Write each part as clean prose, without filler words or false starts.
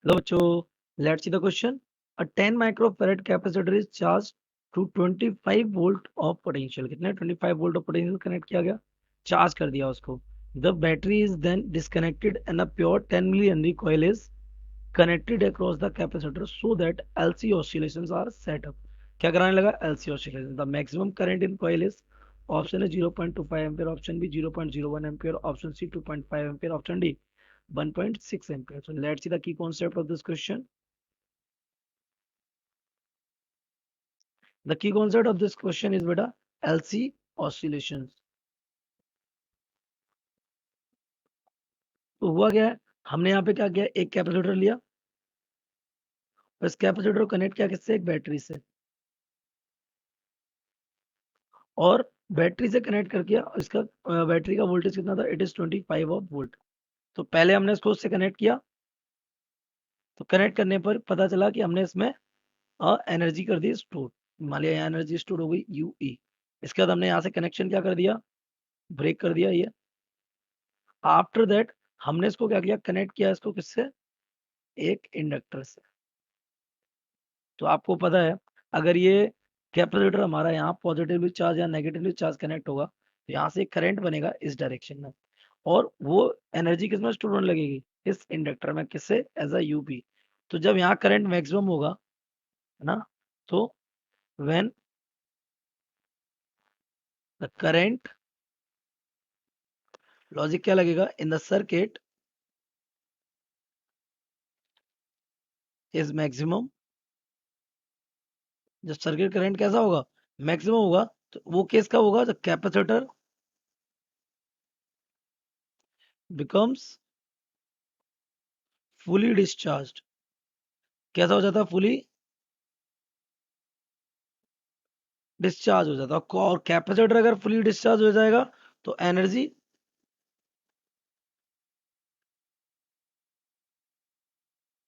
Hello, Cho. Let's see the question. A 10 microfarad capacitor is charged to 25 volt of potential. कितने 25 volt of potential connect किया गया, charge कर दिया उसको. The battery is then disconnected and a pure 10 millihenry coil is connected across the capacitor so that LC oscillations are set up. क्या कराने लगा, LC oscillations. The maximum current in coil is option है 0.25 ampere, option B 0.01 ampere, option C 2.5 ampere, option D 1.6 ampere. So let's see the key concept of this question. The key concept of this question is beta LC oscillations. तो हुआ क्या है, हमने यहाँ पे क्या किया, एक कैपेसिटर लिया और इस कैपेसिटर को कनेक्ट किया किससे, एक बैटरी से, और बैटरी से कनेक्ट करके इसका बैटरी का वोल्टेज कितना था, इट इज 25 ऑफ वोल्ट. तो पहले हमने इसको उससे कनेक्ट किया, तो कनेक्ट करने पर पता चला कि हमने इसमें एनर्जी कर दी स्टोर. मान लिया एनर्जी स्टोर हो गई यूई. इसके बाद हमने यहाँ से कनेक्शन क्या कर दिया, ब्रेक कर दिया ये. आफ्टर दैट हमने इसको क्या किया, कनेक्ट किया इसको किससे, एक इंडक्टर से. तो आपको पता है अगर ये कैपेसिटर हमारा यहाँ पॉजिटिवली चार्ज या नेगेटिवली चार्ज कनेक्ट होगा तो यहाँ से करंट बनेगा इस डायरेक्शन में, और वो एनर्जी किसमें स्टोर होने लगेगी, इस इंडक्टर में, किससे, एज अ यूपी. तो जब यहाँ करंट मैक्सिमम होगा, है ना, तो व्हेन द करंट, लॉजिक क्या लगेगा, in the circuit is maximum. जब सर्किट करंट कैसा होगा, मैक्सिमम होगा, तो वो केस कब होगा, जब कैपेसिटर बिकम्स फुली डिस्चार्ज्ड. कैसा हो जाता है, फुली डिस्चार्ज हो जाता है. और कैपेसिटर अगर फुली डिस्चार्ज हो जाएगा तो एनर्जी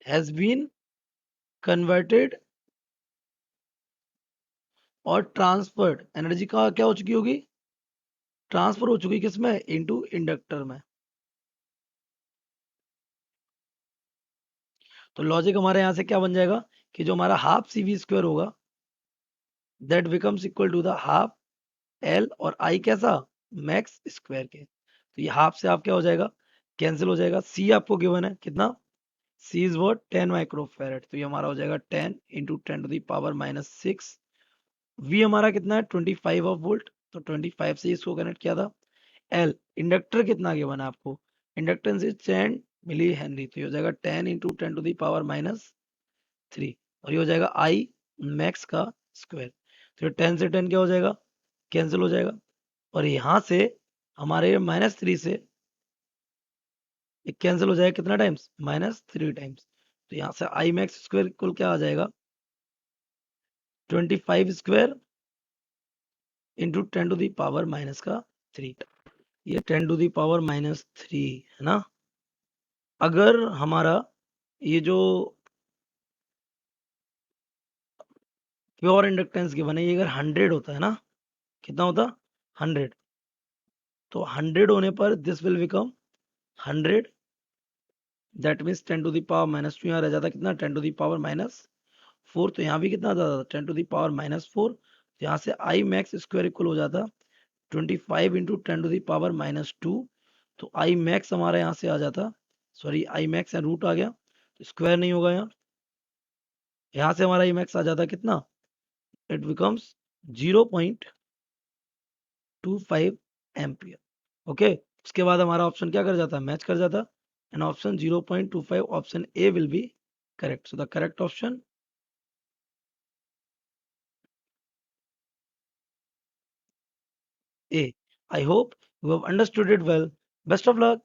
हैज बीन कन्वर्टेड और ट्रांसफर्ड. एनर्जी का क्या हो चुकी होगी, ट्रांसफर हो चुकी किसमें, इनटू इंडक्टर में. तो लॉजिक हमारे यहां से क्या बन जाएगा कि जो हमारा हाफ सी वी स्क्वायर होगा that becomes equal to the half L और आई कैसा, मैक्स स्क्वायर के. तो ये हाफ से आप क्या हो जाएगा, कैंसिल हो जाएगा. सी आपको गिवन है कितना, सी इज वॉट 10 माइक्रोफेरेड. तो ये हमारा हो जाएगा 10 इंटू 10⁻⁻6. वी हमारा कितना है 25 ऑफ वोल्ट, तो 25 से इसको कनेक्ट किया था. एल इंडक्टर कितना गिवन है आपको, इंडक्टेंस इज 10 मिली हेनरी. तो ये हो जाएगा 10 इंटू 10⁻⁻3. और ये हो जाएगा आई मैक्स का स्क्वायर. तो 10 से 10 क्या हो जाएगा, कैंसिल हो जाएगा. और यहाँ से हमारे -3 से एक कैंसिल हो जाएगा कितना टाइम्स, -3 टाइम्स. तो यहाँ से आई मैक्स स्क्वायर इक्वल क्या आ जाएगा, 25 स्क्वायर इंटू 10⁻⁻3. ये 10⁻⁻3 है ना. अगर हमारा ये जो प्योर इंडक्टेंस गिवन है ये अगर 100 होता है ना, कितना होता, 100. तो 100 होने पर this will become 100. That means 10⁻⁻2 यहाँ रह जाता कितना, 10⁻⁻4. तो यहाँ भी कितना आता था, 10⁻⁻4. तो यहाँ से आई मैक्स स्क्वायर इक्वल हो जाता 25 इंटू 10⁻⁻2. तो आई मैक्स हमारा यहाँ से आ जाता, सॉरी आई मैक्स रूट आ गया तो स्क्वायर नहीं होगा यहाँ. यहाँ से हमारा आई मैक्स आ जाता कितना, इट बिकम्स 0.25 एम्पियर. ओके, उसके बाद हमारा ऑप्शन क्या कर जाता, मैच कर जाता, and option 0.25 option A will be correct. So the correct option A. I hope you have understood it well. Best of luck.